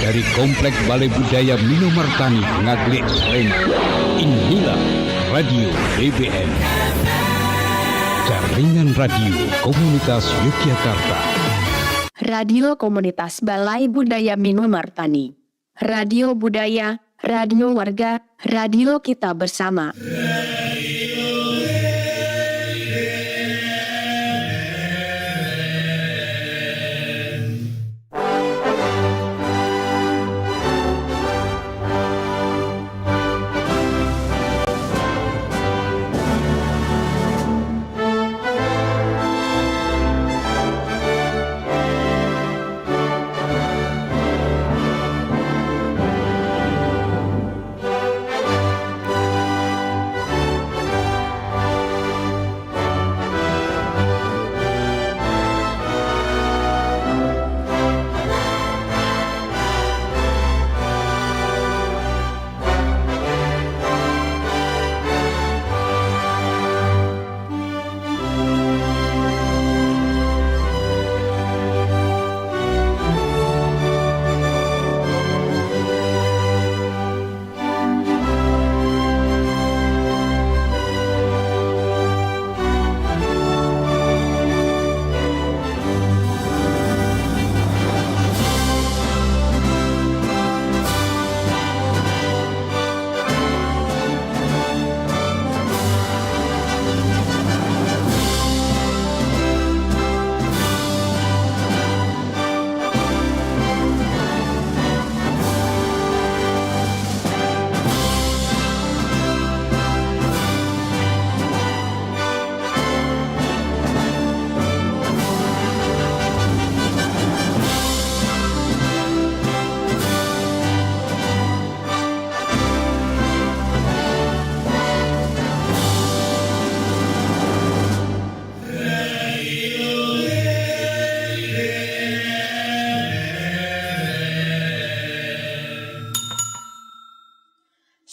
dari Komplek Balai Budaya Minomartani Ngaglik Sleman. Inilah Radio BBM, jaringan radio komunitas Yogyakarta. Radio Komunitas Balai Budaya Minomartani. Radio Budaya, Radio Warga, Radio Kita Bersama.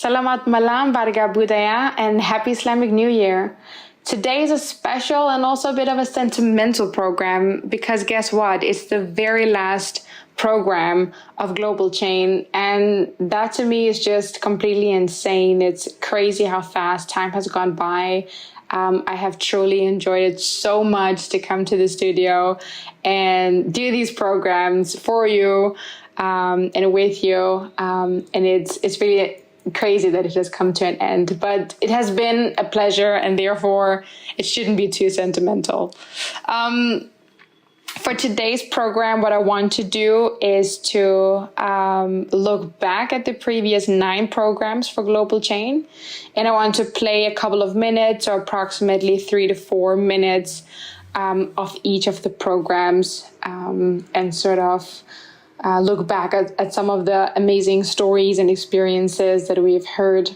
Selamat malam warga budaya and happy Islamic New Year. Today is a special and also a bit of a sentimental program because guess what? It's the very last program of Global Chain, and that to me is just completely insane. It's crazy how fast time has gone by. I have truly enjoyed it so much to come to the studio and do these programs for you and with you, and it's really crazy that it has come to an end, but it has been a pleasure, and therefore it shouldn't be too sentimental. For today's program, what I want to do is to look back at the previous 9 programs for Global Chain, and I want to play a couple of minutes, or approximately 3 to 4 minutes of each of the programs, and sort of look back at some of the amazing stories and experiences that we've heard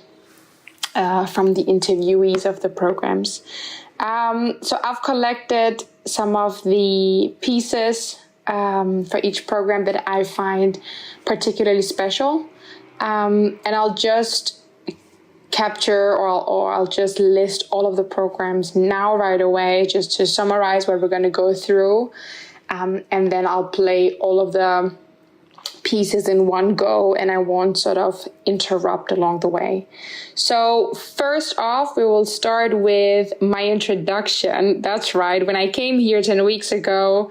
from the interviewees of the programs. So I've collected some of the pieces for each program that I find particularly special. And I'll just capture or I'll just list all of the programs now right away, just to summarize what we're going to go through. And then I'll play all of the pieces in one go, and I won't sort of interrupt along the way. So first off, we will start with my introduction. That's right. When I came here 10 weeks ago,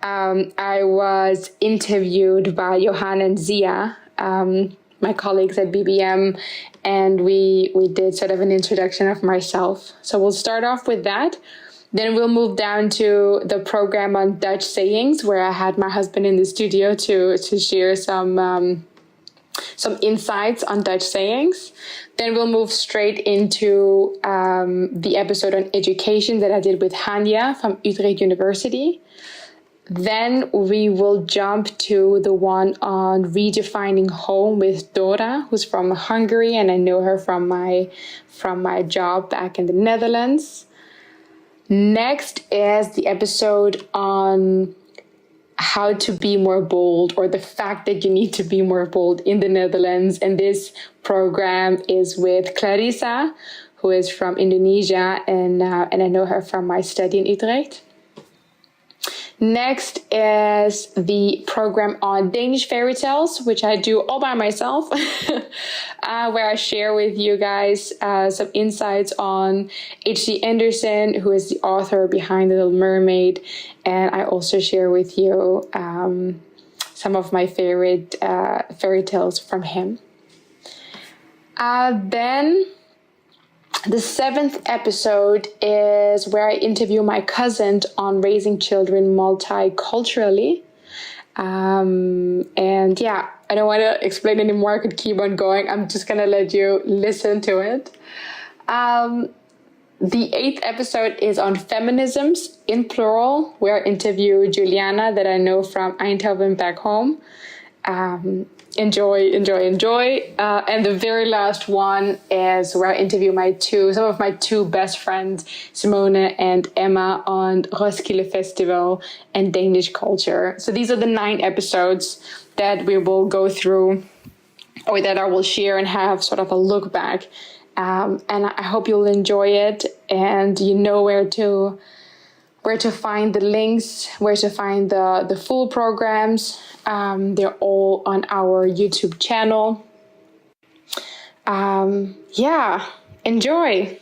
I was interviewed by Johan and Zia, my colleagues at BBM, and we did sort of an introduction of myself. So we'll start off with that. Then we'll move down to the program on Dutch sayings, where I had my husband in the studio to share some insights on Dutch sayings. Then we'll move straight into the episode on education that I did with Hania from Utrecht University. Then we will jump to the one on redefining home with Dora, who's from Hungary, and I know her from my job back in the Netherlands. Next is the episode on how to be more bold, or the fact that you need to be more bold in the Netherlands. And this program is with Clarissa, who is from Indonesia, and I know her from my study in Utrecht. Next is the program on Danish fairy tales, which I do all by myself, where I share with you guys some insights on H.C. Andersen, who is the author behind The Little Mermaid. And I also share with you some of my favorite fairy tales from him. Then the 7th episode is where I interview my cousin on raising children multiculturally. And yeah, I don't want to explain anymore. I could keep on going. I'm just going to let you listen to it. The 8th episode is on feminisms in plural, where I interview Juliana, that I know from Eindhoven back home. Enjoy. And the very last one is where I interview some of my two best friends, Simone and Emma, on Roskilde Festival and Danish culture. So these are the 9 episodes that we will go through, or that I will share and have sort of a look back. And I hope you'll enjoy it, and you know where to find the links, where to find the full programs. They're all on our YouTube channel. Enjoy.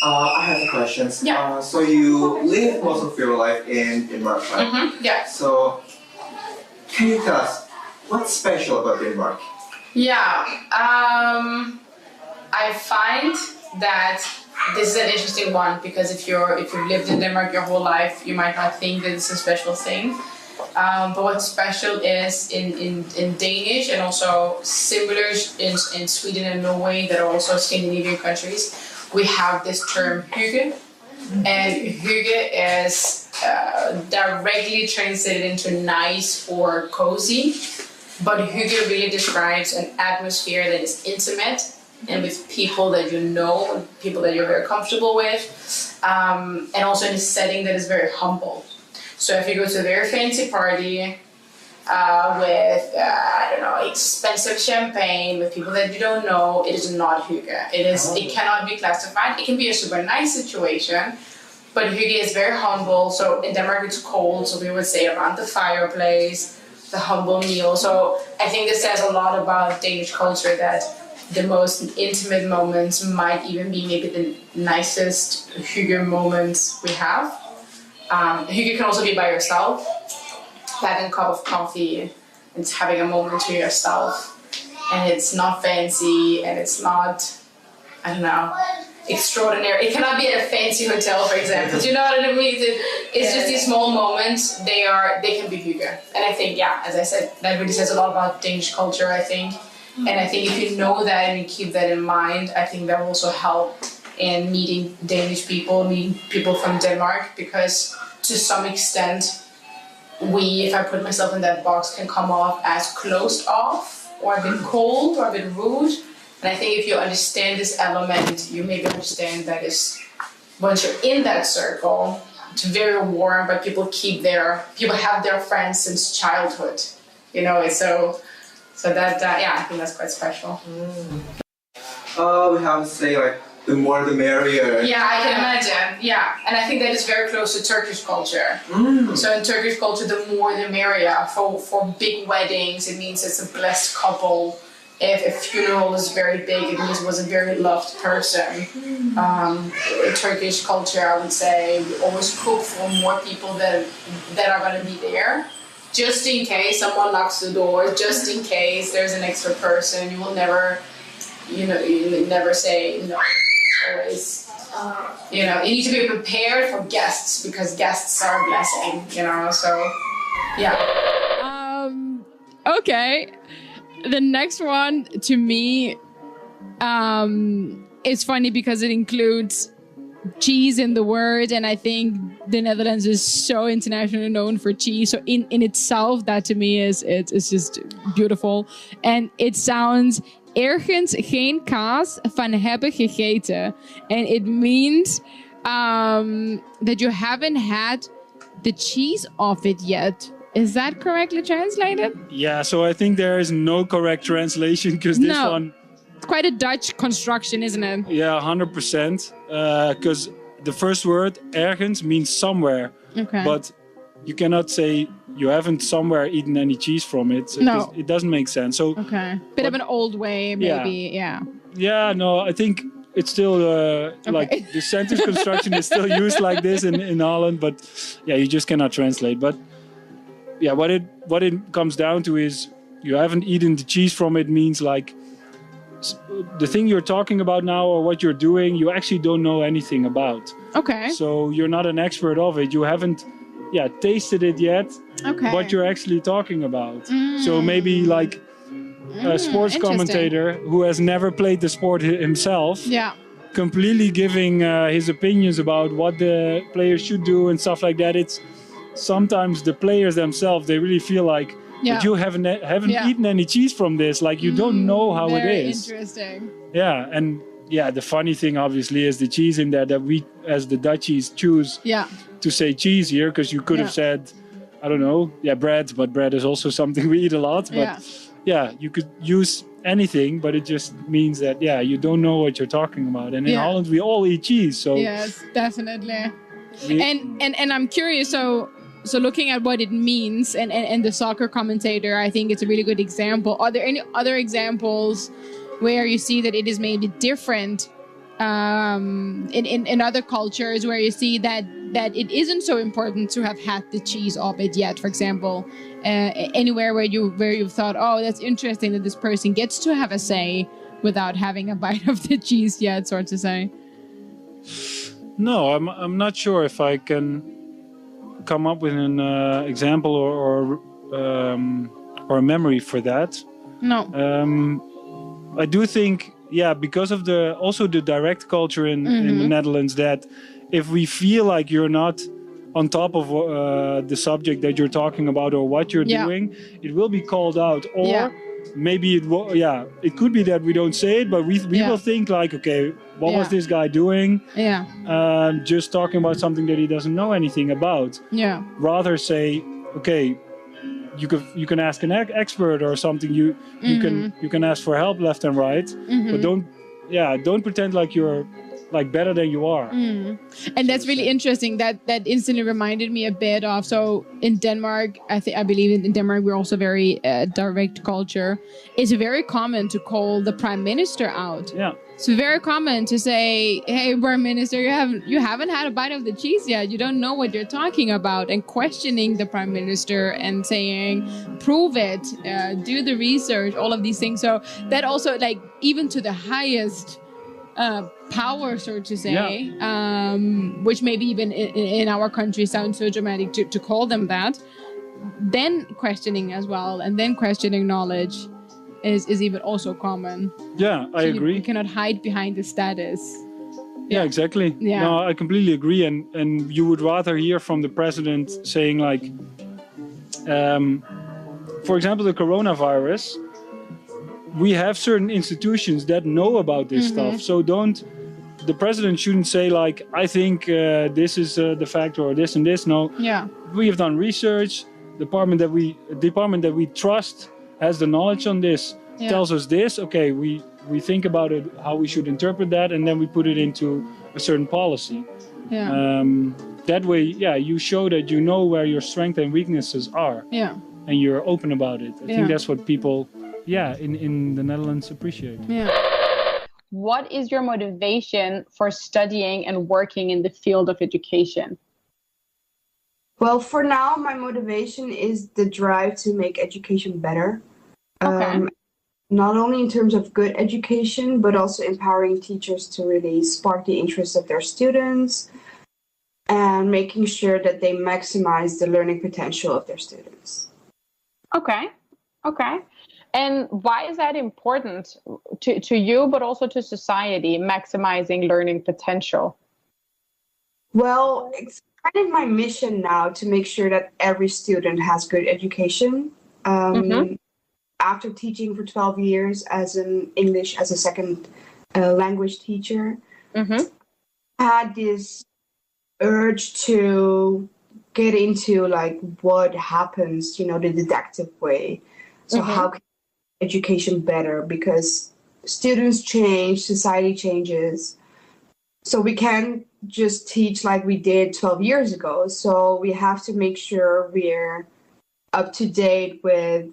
I have questions. Yeah. So you live most of your life in Denmark, right? Mm-hmm. Yeah. So can you tell us what's special about Denmark? Yeah. I find that this is an interesting one, because if you've lived in Denmark your whole life, you might not think that it's a special thing. But what's special is in Danish, and also similar in Sweden and Norway, that are also Scandinavian countries, we have this term hygge. And hygge is directly translated into nice or cozy. But hygge really describes an atmosphere that is intimate, and with people that you know, and people that you're very comfortable with, and also in a setting that is very humble. So if you go to a very fancy party with, expensive champagne, with people that you don't know, it is not hygge. It cannot be classified. It can be a super nice situation, but hygge is very humble. So in Denmark it's cold, so we would say around the fireplace, the humble meal. So I think this says a lot about Danish culture, that the most intimate moments might even be maybe the nicest hygge moments we have. Hygge can also be by yourself, having a cup of coffee and having a moment to yourself. And it's not fancy, and it's not, extraordinary. It cannot be at a fancy hotel, for example. Do you know what I mean? It's just these small moments, they can be hygge. And I think, as I said, that really says a lot about Danish culture, I think. And I think if you know that and you keep that in mind, I think that will also help in meeting Danish people, meeting people from Denmark, because to some extent, if I put myself in that box, can come off as closed off, or a bit cold, or a bit rude. And I think if you understand this element, you maybe understand that once you're in that circle, it's very warm, but people have their friends since childhood. So that, I think that's quite special. We have to say, like, the more the merrier. Yeah, I can imagine. Yeah, and I think that is very close to Turkish culture. So in Turkish culture, the more the merrier. For big weddings, it means it's a blessed couple. If a funeral is very big, it means it was a very loved person. In Turkish culture, I would say we always cook for more people that are going to be there. Just in case someone knocks the door, just in case there's an extra person, you will never, you never say no. It's always, you need to be prepared for guests, because guests are a blessing, so, yeah. Okay. The next one, to me, is funny because it includes cheese in the word, and I think the Netherlands is so internationally known for cheese. So in itself, that to me it's just beautiful, and it sounds ergens geen kaas van hebben gegeten, and it means that you haven't had the cheese of it yet. Is that correctly translated? Yeah, so I think there is no correct translation, because one... It's quite a Dutch construction, isn't it? Yeah, 100%. Because the first word, ergens, means somewhere. Okay. But you cannot say you haven't somewhere eaten any cheese from it. No. It doesn't make sense. So Okay. Bit of an old way, maybe. Yeah. Yeah, no, I think it's still like the sentence construction is still used like this in Holland, but yeah, you just cannot translate. But yeah, what it comes down to is you haven't eaten the cheese from it means like the thing you're talking about now or what you're doing, you actually don't know anything about. Okay. So you're not an expert of it. You haven't tasted it yet. Okay. What you're actually talking about. So maybe like a sports commentator who has never played the sport himself. Yeah. Completely giving his opinions about what the players should do and stuff like that. It's sometimes the players themselves, they really feel like, but you haven't eaten any cheese from this. Like you don't know how it is. Very interesting. Yeah, and the funny thing obviously is the cheese in there that we as the Dutchies choose to say cheese here, because you could have said, I don't know, bread, but bread is also something we eat a lot. But you could use anything, but it just means that you don't know what you're talking about. And in Holland we all eat cheese, so yes, definitely. And I'm curious, so looking at what it means and the soccer commentator, I think it's a really good example. Are there any other examples where you see that it is maybe different in other cultures, where you see that it isn't so important to have had the cheese of it yet? For example, anywhere where you've thought, oh, that's interesting that this person gets to have a say without having a bite of the cheese yet, sort of say. No, I'm not sure if I can come up with an example or a memory for that. No. I do think, because of the direct culture in the Netherlands, that if we feel like you're not on top of the subject that you're talking about or what you're doing, it will be called out. Or maybe it could be that we don't say it, but we will think like, okay, what was this guy doing? Just talking about something that he doesn't know anything about. Rather say, okay, you can ask an expert or something. You can ask for help left and right, but don't pretend like you're like better than you are. And that's really interesting. That instantly reminded me a bit of, so in Denmark, I believe in Denmark we're also very direct culture. It's very common to call the prime minister out. It's very common to say, hey, prime minister, you haven't had a bite of the cheese yet. You don't know what you're talking about, and questioning the prime minister and saying, prove it, do the research, all of these things. So that also, like, even to the highest power, so to say, which maybe even in our country sounds so dramatic to call them that, then questioning as well, and then questioning knowledge is even also common. I agree. You cannot hide behind the status. Exactly. No, I completely agree. And you would rather hear from the president saying like, for example, the coronavirus, we have certain institutions that know about this stuff. So the president shouldn't say like, I think this is the fact or this and this. No. We have done research. Department that we trust has the knowledge on this, tells us this. Okay, we think about it, how we should interpret that, and then we put it into a certain policy. That way, you show that you know where your strengths and weaknesses are. And you're open about it. I think that's what people in the Netherlands appreciate. What is your motivation for studying and working in the field of education? Well, for now, my motivation is the drive to make education better. Not only in terms of good education, but also empowering teachers to really spark the interest of their students and making sure that they maximize the learning potential of their students. Okay. And why is that important to you, but also to society, maximizing learning potential? Well, it's kind of my mission now to make sure that every student has good education. After teaching for 12 years as an English as a second language teacher, I had this urge to get into like what happens, the didactic way. So how can education better? Because students change, society changes. So we can't just teach like we did 12 years ago. So we have to make sure we're up to date with,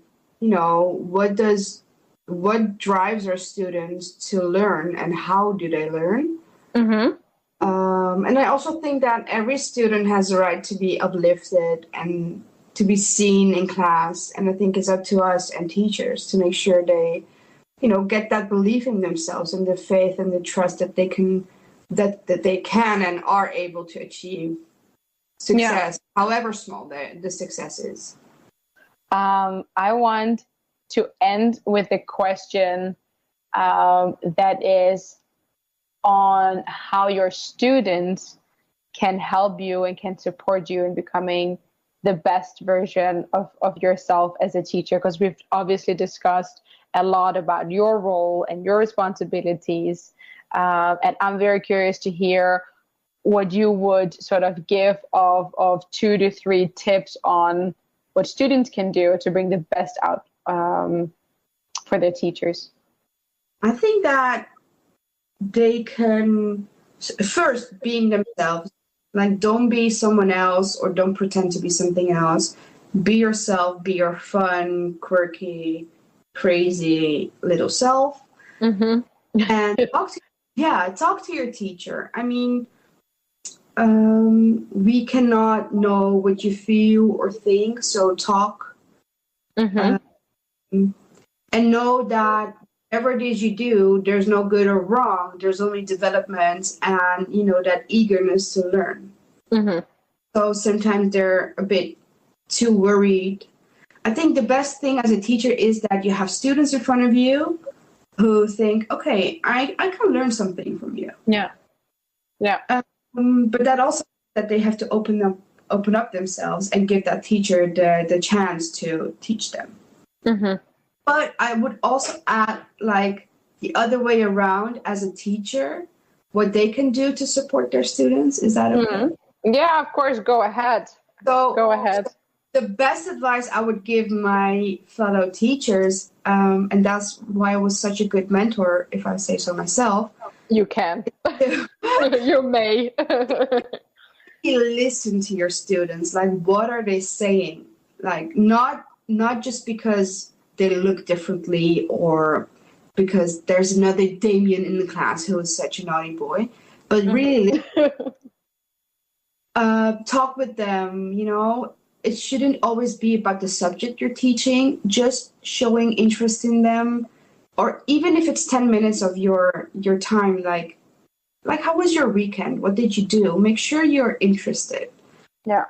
what drives our students to learn and how do they learn. Mm-hmm. And I also think that every student has a right to be uplifted and to be seen in class. And I think it's up to us and teachers to make sure they, get that belief in themselves and the faith and the trust that they can, that they can and are able to achieve success, however small the success is. I want to end with a question that is on how your students can help you and can support you in becoming the best version of yourself as a teacher, because we've obviously discussed a lot about your role and your responsibilities. And I'm very curious to hear what you would sort of give of 2 to 3 tips on what students can do to bring the best out for their teachers. I think that they can, first, being themselves. Like, don't be someone else or don't pretend to be something else. Be yourself, be your fun, quirky, crazy little self. Mm-hmm. And talk to your teacher. I mean, we cannot know what you feel or think, so talk. Mm-hmm. And know that whatever it is you do, there's no good or wrong. There's only development and, that eagerness to learn. Mm-hmm. So sometimes they're a bit too worried. I think the best thing as a teacher is that you have students in front of you who think, okay, I can learn something from you. Yeah. Yeah. But that also that they have to open up themselves and give that teacher the chance to teach them. Mm-hmm. But I would also add, like, the other way around as a teacher, what they can do to support their students. Is that okay? Mm-hmm. Yeah, of course. Go ahead. Go ahead. The best advice I would give my fellow teachers, and that's why I was such a good mentor, if I say so myself. You can. You may. You listen to your students. Like, what are they saying? Like, not just because they look differently or because there's another Damien in the class who is such a naughty boy, but really talk with them. It shouldn't always be about the subject you're teaching, just showing interest in them, or even if it's 10 minutes of your time, like how was your weekend? What did you do? Make sure you're interested. Yeah.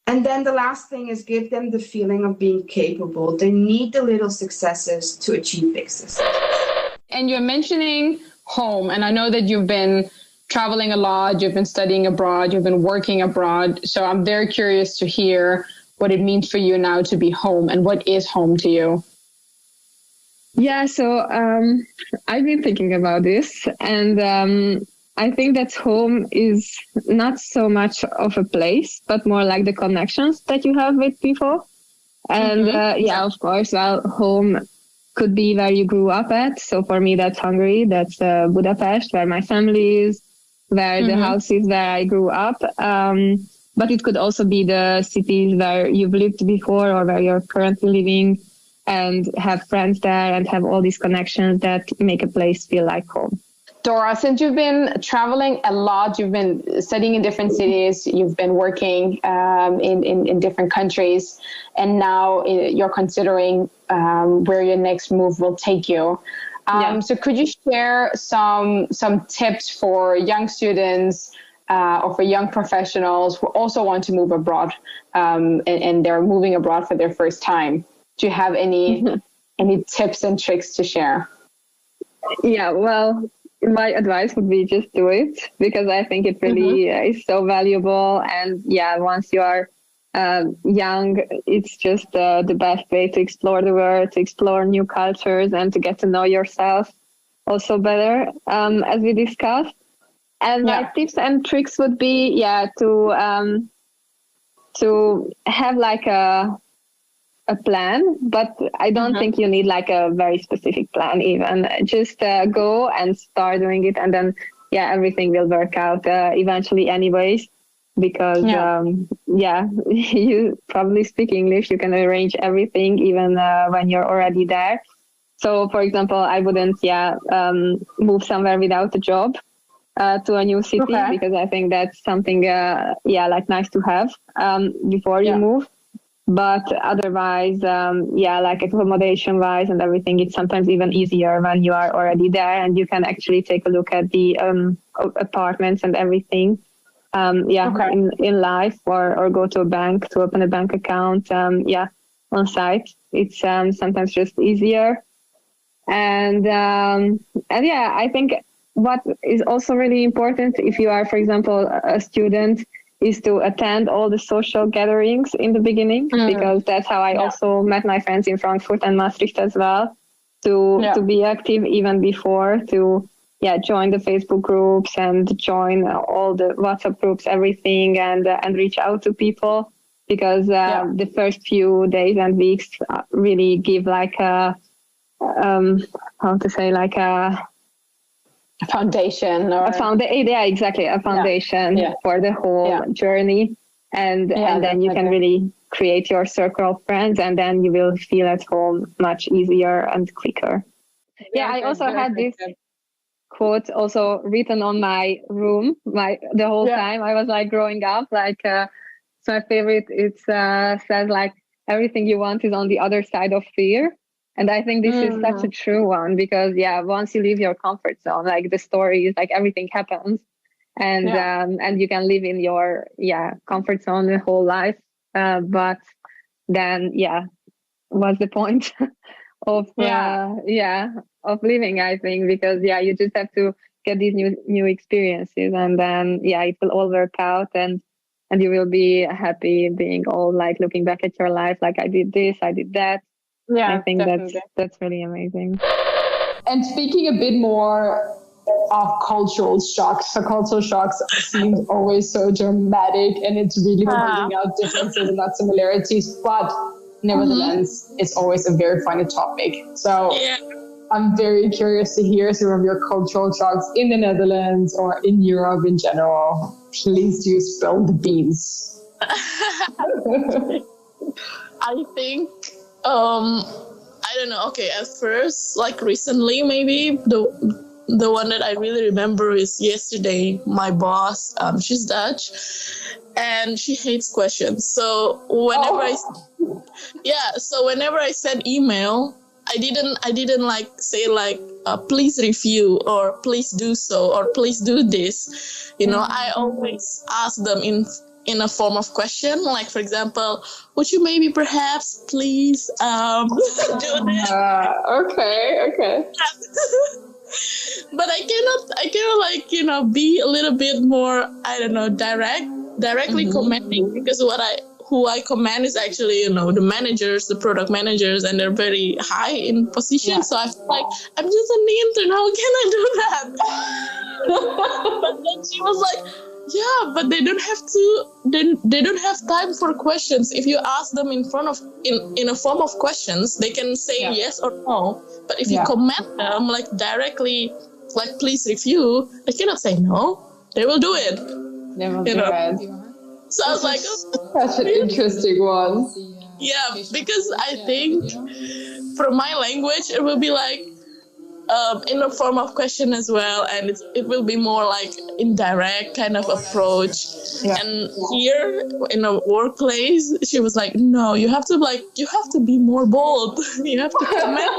And then the last thing is give them the feeling of being capable. They need the little successes to achieve big success. And you're mentioning home, and I know that you've been traveling a lot, you've been studying abroad, you've been working abroad. So I'm very curious to hear what it means for you now to be home, and what is home to you? Yeah, so I've been thinking about this, and I think that home is not so much of a place, but more like the connections that you have with people. And yeah, of course, well, home could be where you grew up at. So for me, that's Hungary, that's Budapest, where my family is, where the house is where I grew up. But it could also be the cities where you've lived before or where you're currently living, and have friends there and have all these connections that make a place feel like home. Dora, since you've been traveling a lot, you've been studying in different cities, you've been working in different countries, and now you're considering where your next move will take you. So could you share some tips for young students or for young professionals who also want to move abroad and they're moving abroad for their first time? Do you have any tips and tricks to share? Yeah, well, my advice would be just do it, because I think it really is so valuable. And yeah, once you are young, it's just the best way to explore the world, to explore new cultures, and to get to know yourself also better, as we discussed. And my tips and tricks would be, to have like a plan, but I don't think you need like a very specific plan even. Just go and start doing it, and then everything will work out eventually anyways, because you probably speak English, you can arrange everything even when you're already there. So for example, I wouldn't move somewhere without a job to a new city, because I think that's something like nice to have before you move. But otherwise, like accommodation wise and everything, it's sometimes even easier when you are already there and you can actually take a look at the apartments and everything in life, or go to a bank to open a bank account on site. It's sometimes just easier. And I think what is also really important if you are, for example, a student, is to attend all the social gatherings in the beginning, because that's how I also met my friends in Frankfurt and Maastricht as well, to be active even before, to join the Facebook groups and join all the WhatsApp groups, everything, and reach out to people, because the first few days and weeks really give like a foundation, or a foundation for the whole journey, and then you can really create your circle of friends, and then you will feel at home much easier and quicker. I also had this quote also written on my room the whole time I was like growing up, like it's my favorite. It says like, everything you want is on the other side of fear. And I think this is such a true one, because once you leave your comfort zone, like the story is like everything happens, and you can live in your comfort zone the whole life. But then what's the point of of living? I think, because you just have to get these new experiences, and then it will all work out, and you will be happy being all like looking back at your life, like I did this, I did that. I think that's really amazing. And speaking a bit more of cultural shocks, so cultural shocks seem always so dramatic, and it's really pointing out differences and not similarities, but nevertheless, it's always a very funny topic. So I'm very curious to hear some of your cultural shocks in the Netherlands or in Europe in general. Please do spill the beans. I think I don't know. Okay, at first, like recently, maybe the one that I really remember is yesterday. My boss, she's Dutch, and she hates questions. So whenever whenever I send email, I didn't like say like please review, or please do so, or please do this. I always ask them in a form of question, like for example, would you maybe perhaps please do this? Okay. But I cannot like be a little bit more, I don't know, directly commenting, because who I command is actually the managers, the product managers, and they're very high in position. So I feel like I'm just an intern. How can I do that? But then she was like, but they don't have to. They don't have time for questions. If you ask them in a form of questions, they can say yes or no. But if you comment them like directly, like please review, they cannot say no. They will do it. They will do it. So I was like, such an interesting one. Yeah, because I think from my language it will be like in a form of question as well, and it will be more like indirect kind of approach. And here in a workplace, she was like, no, you have to be more bold. You have to comment.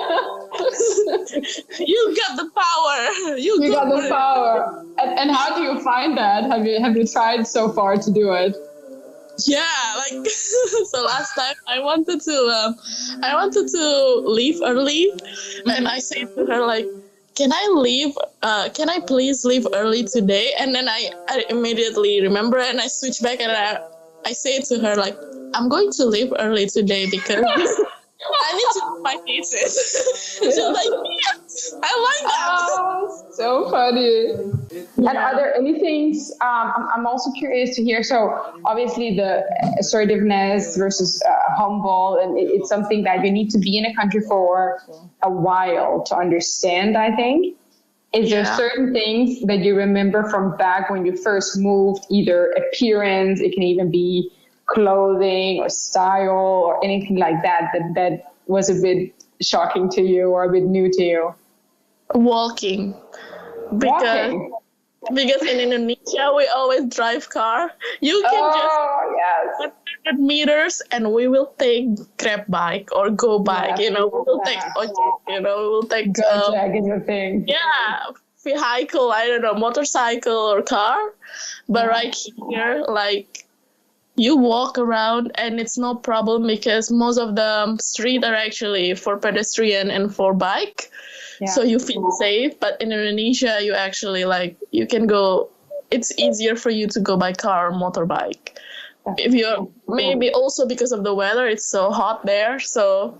You got the power. You got the power. And how do you find that? Have you tried so far to do it? Yeah, like so last time I wanted to leave early, and I said to her like, can I please leave early today? And then I immediately remember, and I switch back, and I say to her like, I'm going to leave early today because I need to do my thesis. She's like, yes, I like that. Oh, so funny. And are there any things, I'm also curious to hear, so obviously the assertiveness versus humble, and it's something that you need to be in a country for a while to understand, I think. Is there certain things that you remember from back when you first moved, either appearance, it can even be clothing or style or anything like that, that was a bit shocking to you or a bit new to you? Walking. Because in Indonesia, we always drive car. You can just 100 meters and we will take Grab bike or Go bike, we will take ojek, we will take Gojek is a thing. Yeah, vehicle, I don't know, motorcycle or car. But right here, like, you walk around and it's no problem because most of the street are actually for pedestrian and for bike. Yeah. So you feel safe. But in Indonesia, you actually you can go, it's easier for you to go by car or motorbike. If you're, maybe also because of the weather, it's so hot there. So,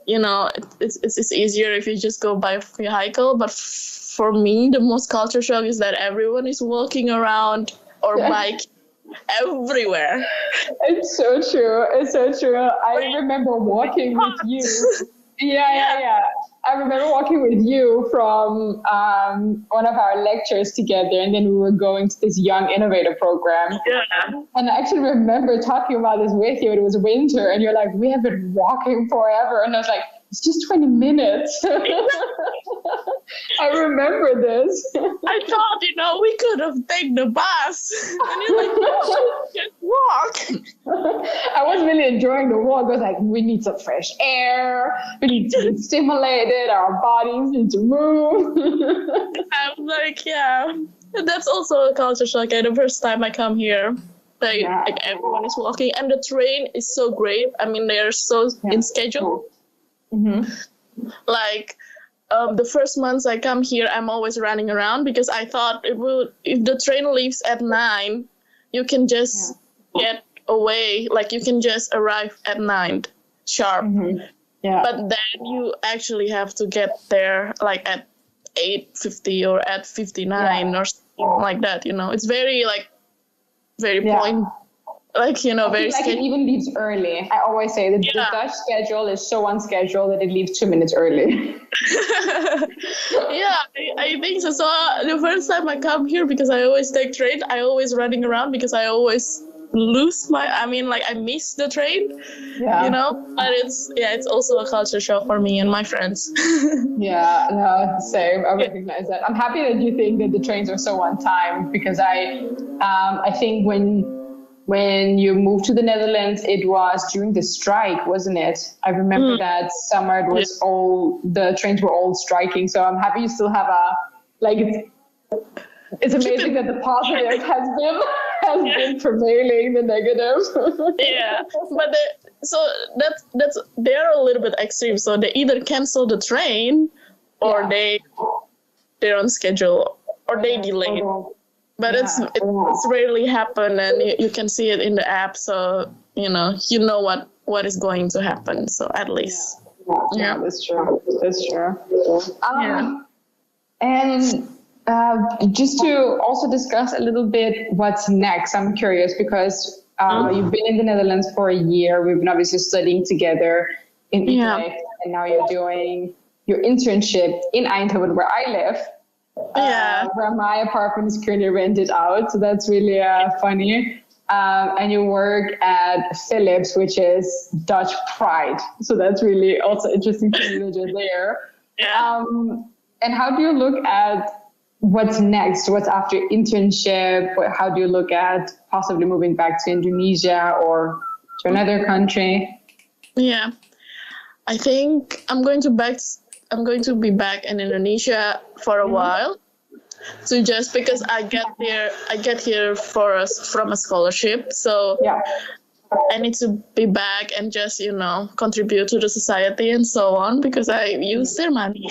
it's easier if you just go by vehicle. But for me, the most culture shock is that everyone is walking around or bike everywhere. It's so true. I remember walking with you. Yeah. I remember walking with you from one of our lectures together, and then we were going to this Young Innovator program. Yeah. And I actually remember talking about this with you. It was winter, and you're like, we have been walking forever. And I was like, it's just 20 minutes. I remember this. I thought, we could have taken the bus. And you're like, no, just walk. I was really enjoying the walk. I was like, we need some fresh air. We need to be stimulated. Our bodies need to move. I was like, yeah. That's also a culture shock. The first time I come here, like everyone is walking. And the train is so great. I mean, they are so in schedule. Mm-hmm. Like, the first months I come here, I'm always running around because I thought if the train leaves at 9, you can just get away. Like, you can just arrive at 9 sharp. Mm-hmm. Yeah. But then you actually have to get there like at 8:50 or at 59 or something like that. It's very point. Very it even leaves early. I always say that the Dutch schedule is so unscheduled that it leaves 2 minutes early. Yeah, I think so. So the first time I come here, because I always take train, I always running around because I always I miss the train, but it's also a culture shock for me and my friends. Yeah, no, same. I recognize that. I'm happy that you think that the trains are so on time, because I think when you moved to the Netherlands, it was during the strike, wasn't it? I remember that summer it was the trains were all striking. So I'm happy you still have it's amazing that the positive has been prevailing the negative. Yeah, but they're a little bit extreme. So they either cancel the train or they're on schedule or they delay. But it's rarely happen, and you can see it in the app, so you know what is going to happen. So at least, that's true. And just to also discuss a little bit what's next, I'm curious because you've been in the Netherlands for a year. We've been obviously studying together in Utrecht, and now you're doing your internship in Eindhoven, where I live. Where my apartment is currently rented out, so that's really funny. And you work at Philips, which is Dutch pride, so that's really also interesting to me that you're there. And how do you look at what's next? What's after internship? How do you look at possibly moving back to Indonesia or to another country? Yeah, I think I'm going to be back in Indonesia for a while. So just because I get here from a scholarship, so I need to be back and just contribute to the society and so on, because I use their money.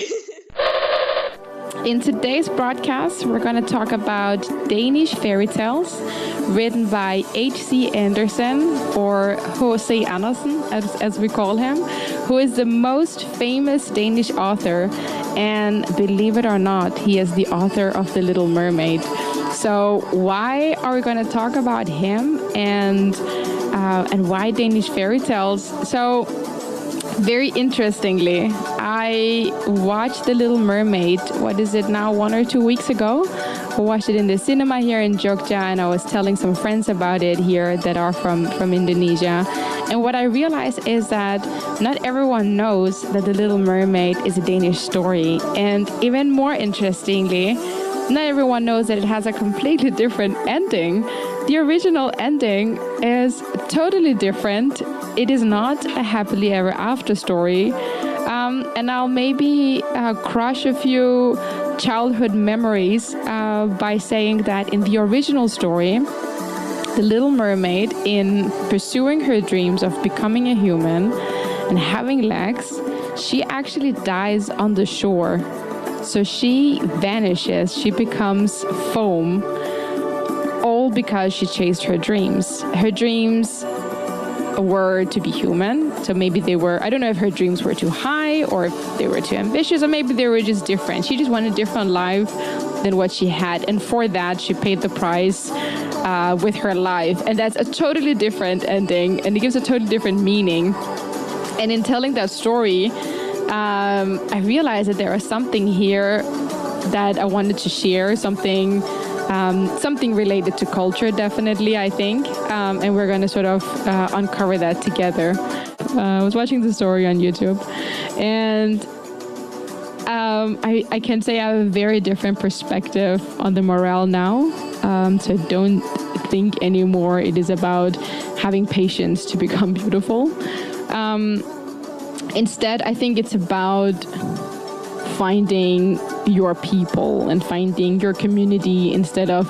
In today's broadcast, we're going to talk about Danish fairy tales written by H.C. Andersen, or H.C. Andersen, as we call him, who is the most famous Danish author. And believe it or not, he is the author of The Little Mermaid. So why are we going to talk about him and why Danish fairy tales? So very interestingly, I I watched The Little Mermaid, what is it now, 1 or 2 weeks ago? I watched it in the cinema here in Jogja, and I was telling some friends about it here that are from Indonesia. And what I realized is that not everyone knows that The Little Mermaid is a Danish story. And even more interestingly, not everyone knows that it has a completely different ending. The original ending is totally different. It is not a happily ever after story. And I'll maybe crush a few childhood memories by saying that in the original story, the Little Mermaid, in pursuing her dreams of becoming a human and having legs, she actually dies on the shore. So she vanishes, she becomes foam, all because she chased her dreams. Her dreams were to be human, so maybe they were, I don't know if her dreams were too high or if they were too ambitious, or maybe they were just different. She just wanted a different life than what she had, and for that she paid the price with her life. And that's a totally different ending, and it gives a totally different meaning. And in telling that story, I realized that there was something here that I wanted to share, something related to culture, definitely, I think. And we're going to sort of uncover that together. I was watching the story on YouTube, and I can say I have a very different perspective on the morale now. So I don't think anymore it is about having patience to become beautiful. Instead, I think it's about finding your people and finding your community instead of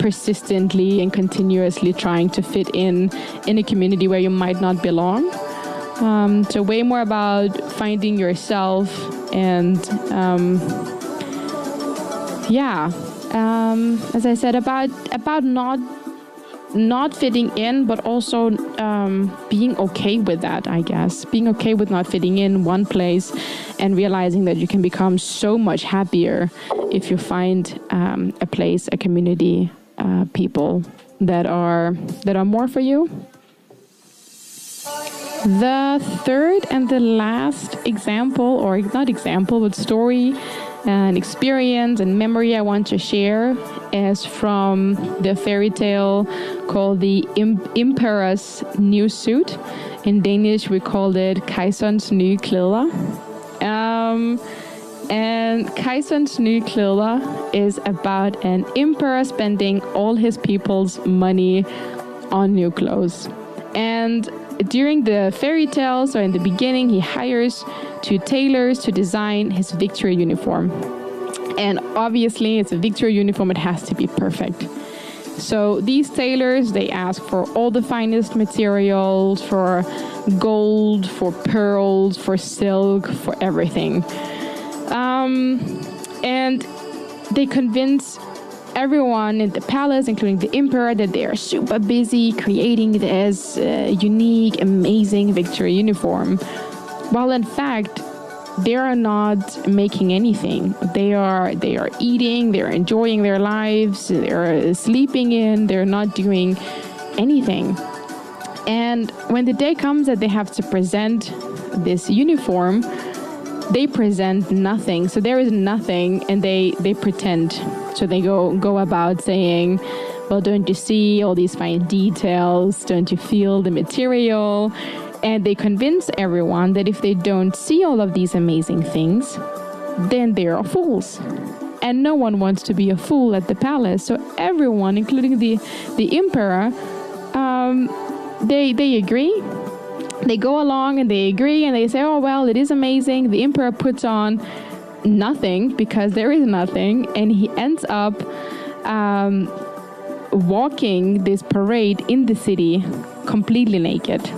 persistently and continuously trying to fit in a community where you might not belong. So way more about finding yourself and as I said, about not fitting in, but also being okay with that, I guess. Being okay with not fitting in one place and realizing that you can become so much happier if you find a place, a community, people that are more for you. The third and the last example, or not example, but story and experience and memory I want to share is from the fairy tale called The Emperor's New Suit. In Danish, we called it Kejserens nye klæder. And Kejserens nye klæder is about an emperor spending all his people's money on new clothes. And during the fairy tale, so in the beginning, he hires 2 tailors to design his victory uniform. And obviously, it's a victory uniform, it has to be perfect. So these tailors, they ask for all the finest materials, for gold, for pearls, for silk, for everything. And they convince everyone in the palace, including the emperor, that they are super busy creating this unique, amazing victory uniform. While in fact, they are not making anything. They are eating, they're enjoying their lives, they're sleeping in, they're not doing anything. And when the day comes that they have to present this uniform, they present nothing. So there is nothing, and they pretend. So they go about saying, well, don't you see all these fine details? Don't you feel the material? And they convince everyone that if they don't see all of these amazing things, then they are fools. And no one wants to be a fool at the palace. So everyone, including the emperor, they agree. They go along and they agree and they say, oh, well, it is amazing. The emperor puts on nothing because there is nothing. And he ends up walking this parade in the city completely naked.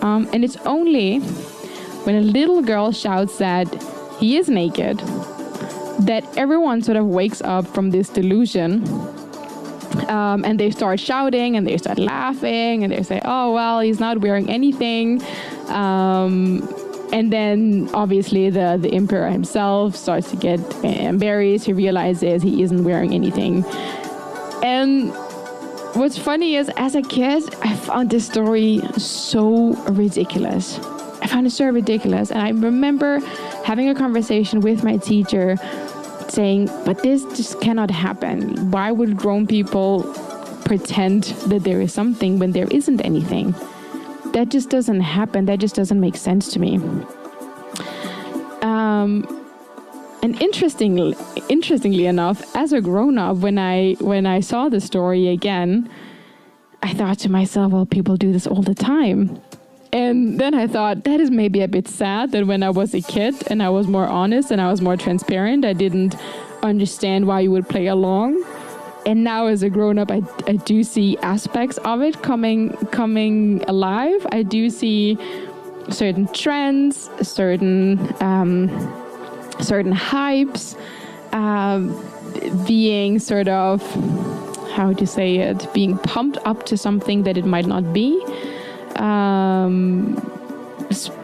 And it's only when a little girl shouts that he is naked that everyone sort of wakes up from this delusion. And they start shouting and they start laughing and they say, oh, well, he's not wearing anything. And then obviously the emperor himself starts to get embarrassed. He realizes he isn't wearing anything. And what's funny is, as a kid, I found this story so ridiculous. I found it so ridiculous. And I remember having a conversation with my teacher saying, but this just cannot happen. Why would grown people pretend that there is something when there isn't anything? That just doesn't happen. That just doesn't make sense to me. And interestingly enough, as a grown-up, when I saw the story again, I thought to myself, well, people do this all the time. And then I thought, that is maybe a bit sad that when I was a kid and I was more honest and I was more transparent, I didn't understand why you would play along. And now as a grown-up, I do see aspects of it coming alive. I do see certain trends, certain hypes being sort of, how to say it, being pumped up to something that it might not be.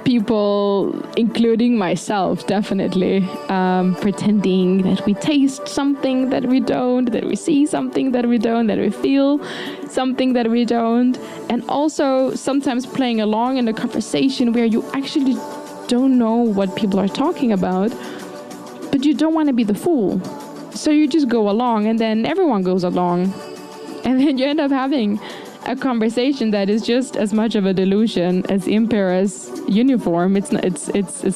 People, including myself, definitely, pretending that we taste something that we don't, that we see something that we don't, that we feel something that we don't, and also sometimes playing along in a conversation where you actually don't know what people are talking about, but you don't want to be the fool. So you just go along, and then everyone goes along, and then you end up having a conversation that is just as much of a delusion as Impera's uniform. It's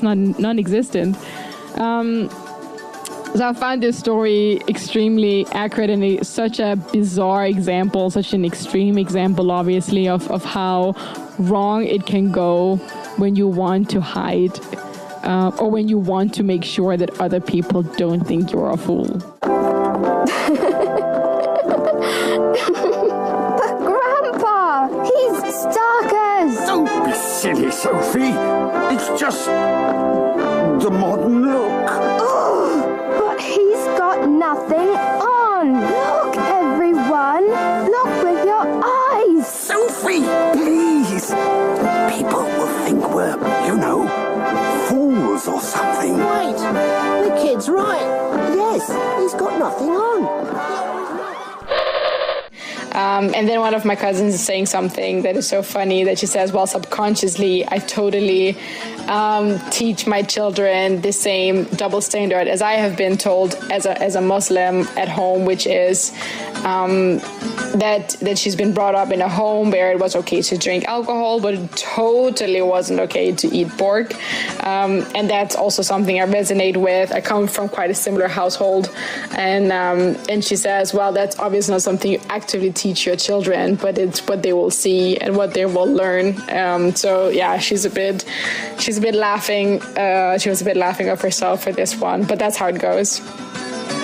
not non-existent. So I find this story extremely accurate and such a bizarre example, such an extreme example, obviously, of how wrong it can go when you want to hide or when you want to make sure that other people don't think you're a fool. Don't be silly, Sophie. It's just the modern look. Oh, but he's got nothing on. Look, everyone. Look with your eyes. Sophie, please. People will think we're, fools or something. Right. The kid's right. Yes, he's got nothing on. And then one of my cousins is saying something that is so funny that she says, well, subconsciously, I totally teach my children the same double standard as I have been told as a Muslim at home, which is that she's been brought up in a home where it was okay to drink alcohol, but it totally wasn't okay to eat pork. And that's also something I resonate with. I come from quite a similar household. And she says, well, that's obviously not something you actively teach your children, but it's what they will see and what they will learn. So yeah, she's a bit laughing. She was a bit laughing of herself for this one, but that's how it goes.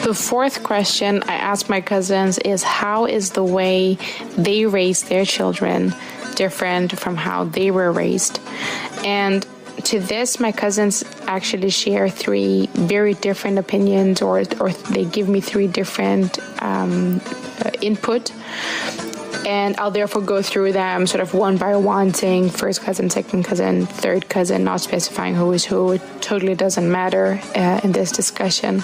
The fourth question I asked my cousins is, how is the way they raise their children different from how they were raised? And to this, my cousins actually share three very different opinions, or they give me three different input. And I'll therefore go through them sort of one by one, saying first cousin, second cousin, third cousin, not specifying who is who. It totally doesn't matter in this discussion.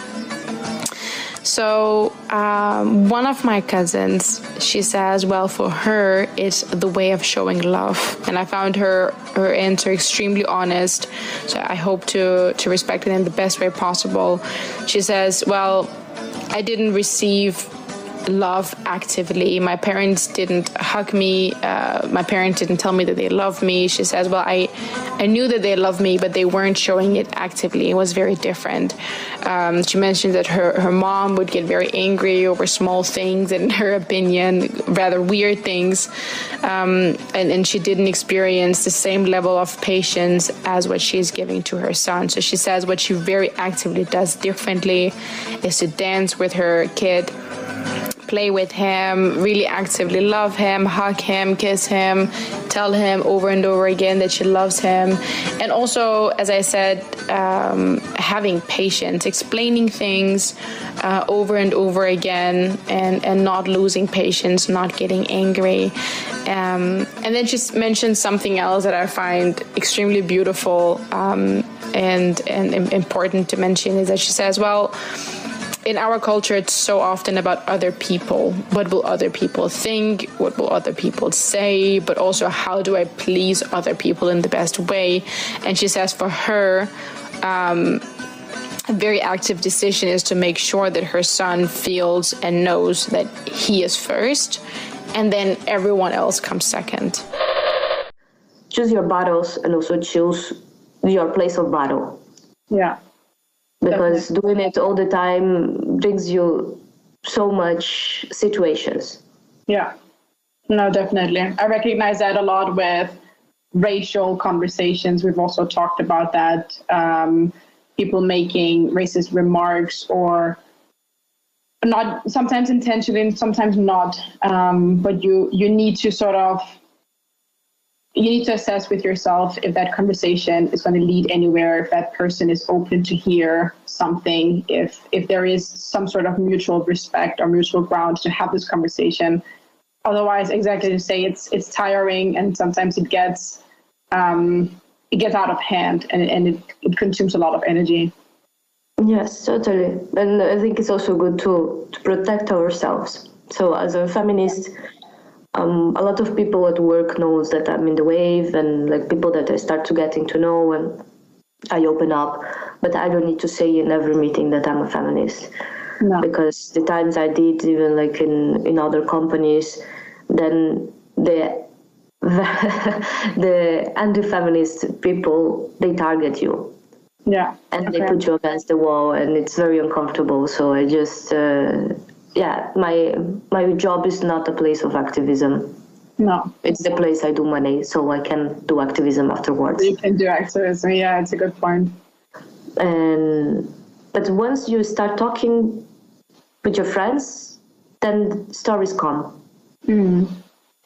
So one of my cousins, she says, well, for her, it's the way of showing love. And I found her answer extremely honest. So I hope to respect it in the best way possible. She says, well, I didn't receive love actively. My parents didn't hug me. My parents didn't tell me that they loved me. She says, well, I knew that they loved me, but they weren't showing it actively. It was very different. She mentioned that her mom would get very angry over small things, and in her opinion, rather weird things. And she didn't experience the same level of patience as what she's giving to her son. So she says what she very actively does differently is to dance with her kid, play with him, really actively love him, hug him, kiss him, tell him over and over again that she loves him. And also, as I said, having patience, explaining things over and over again, and not losing patience, not getting angry. And then she mentioned something else that I find extremely beautiful and important to mention, is that she says, well, in our culture, it's so often about other people. What will other people think? What will other people say? But also, how do I please other people in the best way? And she says for her, a very active decision is to make sure that her son feels and knows that he is first, and then everyone else comes second. Choose your battles and also choose your place of battle. Yeah. Because doing it all the time brings you so much situations. Yeah. No, definitely. I recognize that a lot with racial conversations. We've also talked about that. People making racist remarks, or not, sometimes intentionally, sometimes not. But you need to you need to assess with yourself if that conversation is going to lead anywhere, if that person is open to hear something, if there is some sort of mutual respect or mutual ground to have this conversation. Otherwise, exactly to say, it's tiring, and sometimes it gets out of hand, and it consumes a lot of energy. Yes, totally. And I think it's also good to protect ourselves. So as a feminist, a lot of people at work knows that I'm in the wave, and like people that I start to getting to know, and I open up, but I don't need to say in every meeting that I'm a feminist. No. Because the times I did, even like in other companies, then the anti-feminist people, they target you. Yeah. And they put you against the wall, and it's very uncomfortable. So I just, my job is not a place of activism. No. It's the place I do money, so I can do activism afterwards. You can do activism, yeah, it's a good point. But once you start talking with your friends, then stories come. Mm.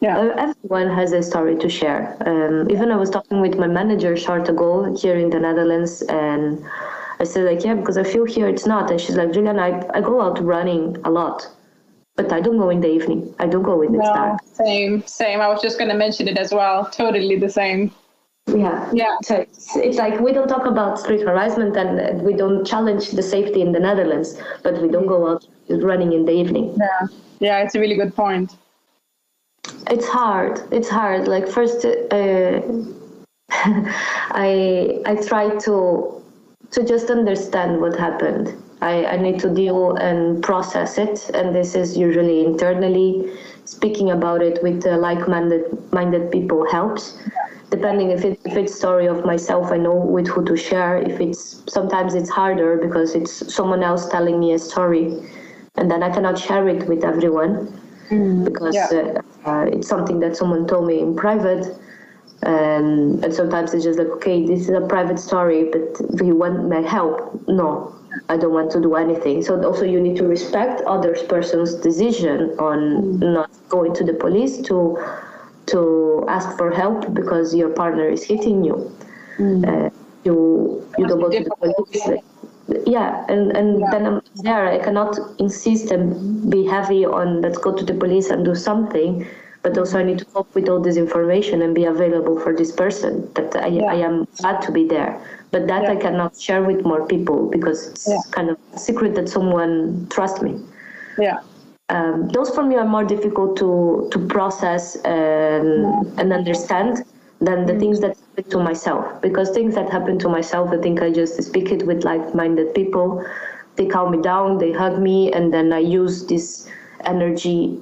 Yeah. Everyone has a story to share. Even I was talking with my manager short ago here in the Netherlands, and I said like, yeah, because I feel here it's not. And she's like, Julian, I go out running a lot, but I don't go in the evening. I don't go when it's dark. Same. I was just going to mention it as well. Totally the same. Yeah. So it's like we don't talk about street harassment, and we don't challenge the safety in the Netherlands, but we don't go out running in the evening. Yeah, it's a really good point. It's hard. Like first, I try to just understand what happened. I need to deal and process it, and this is usually internally. Speaking about it with like-minded people helps. Depending if it's story of myself, I know with who to share. Sometimes it's harder because it's someone else telling me a story, and then I cannot share it with everyone because it's something that someone told me in private. And sometimes it's just like, okay, this is a private story, but do you want my help? No, I don't want to do anything. So also you need to respect other person's decision on not going to the police to ask for help because your partner is hitting you. You don't go to the police. Yeah, and then I'm there. I cannot insist and be heavy on let's go to the police and do something. But also I need to cope with all this information and be available for this person, that I am glad to be there. But that I cannot share with more people because it's kind of a secret that someone trusts me. Yeah. Those for me are more difficult to process and understand than the things that happen to myself. Because things that happen to myself, I think I just speak it with like-minded people. They calm me down, they hug me, and then I use this energy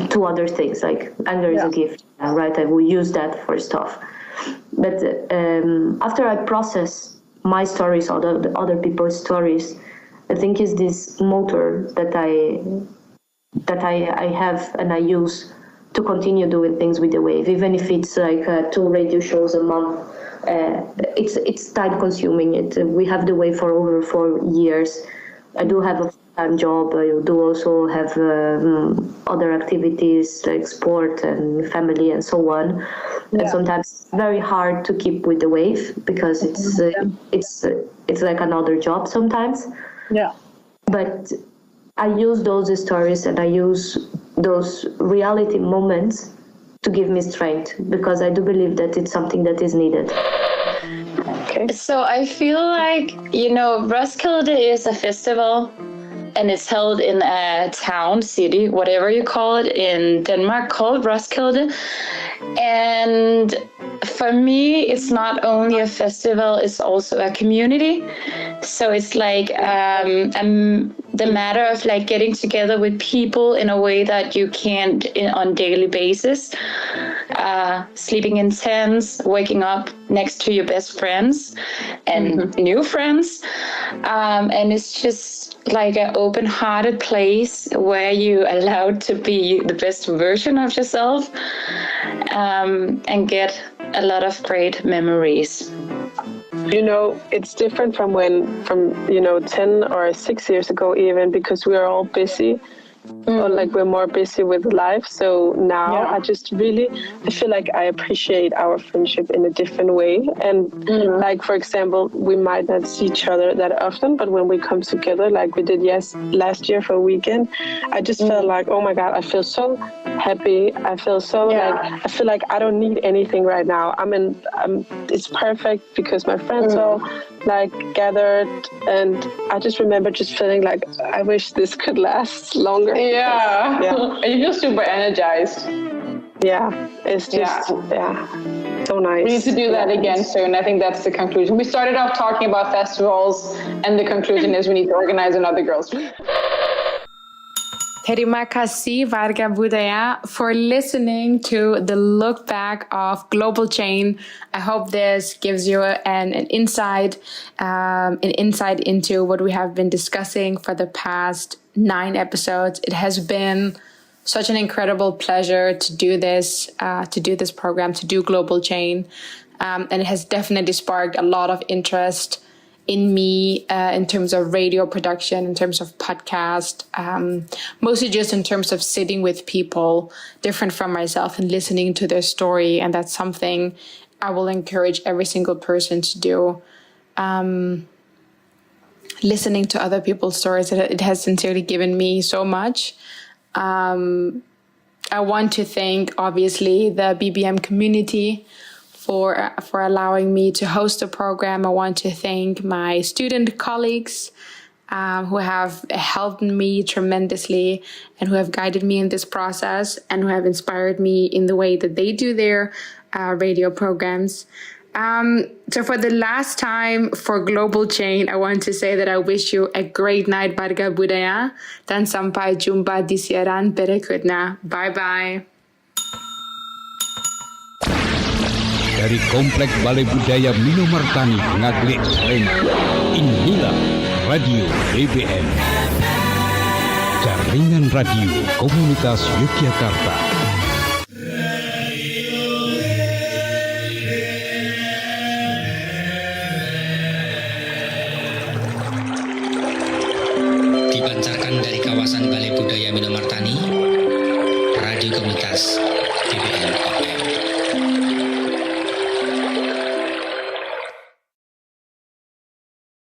to other things, like anger is a gift, right? I will use that for stuff. But after I process my stories or the other people's stories, I think is this motor that I have and I use to continue doing things with the wave, even if it's like 2 radio shows a month. It's time consuming. We have the wave for over 4 years. I do have a full-time job. I do also have other activities like sport and family and so on. And sometimes it's very hard to keep with the wave because it's like another job sometimes. Yeah. But I use those stories and I use those reality moments to give me strength because I do believe that it's something that is needed. So I feel like, Roskilde is a festival and it's held in a town, city, whatever you call it, in Denmark called Roskilde. And for me, it's not only a festival, it's also a community. So it's like the matter of like getting together with people in a way that you can't on daily basis. Sleeping in tents, waking up next to your best friends and new friends. And it's just like an open-hearted place where you're allowed to be the best version of yourself and get a lot of great memories. You know, it's different from 10 or 6 years ago even, because we are all busy. Or like we're more busy with life. So now I feel like I appreciate our friendship in a different way. And like, for example, we might not see each other that often, but when we come together, like we did last year for a weekend, I just felt like, oh my God, I feel so happy. I feel so I feel like I don't need anything right now. It's perfect because my friends all like gathered, and I just remember just feeling like I wish this could last longer. Yeah. And you feel super energized. Yeah, it's just so nice. We need to do that again soon. I think that's the conclusion. We started off talking about festivals, and the conclusion is we need to organize another girls' trip. Terima kasih Warga Budaya for listening to the look back of Global Chain. I hope this gives you an insight into what we have been discussing for the past 9 episodes. It has been such an incredible pleasure to do this program, to do Global Chain, and it has definitely sparked a lot of interest in me in terms of radio production, in terms of podcast, mostly just in terms of sitting with people different from myself and listening to their story. And that's something I will encourage every single person to do. Listening to other people's stories, it has sincerely given me so much. I want to thank, obviously, the BBM community for allowing me to host the program. I want to thank my student colleagues who have helped me tremendously and who have guided me in this process and who have inspired me in the way that they do their radio programs. So for the last time for Global Chain, I want to say that I wish you a great night, Warga Budaya, dan sampai jumpa di siaran berikutnya. Bye-bye. Dari Komplek Balai Budaya Minomartani Ngaglik Lembang, inilah Radio BBM, jaringan radio komunitas Yogyakarta. Dipancarkan dari kawasan Balai Budaya Minomartani, Radio Komunitas BBM.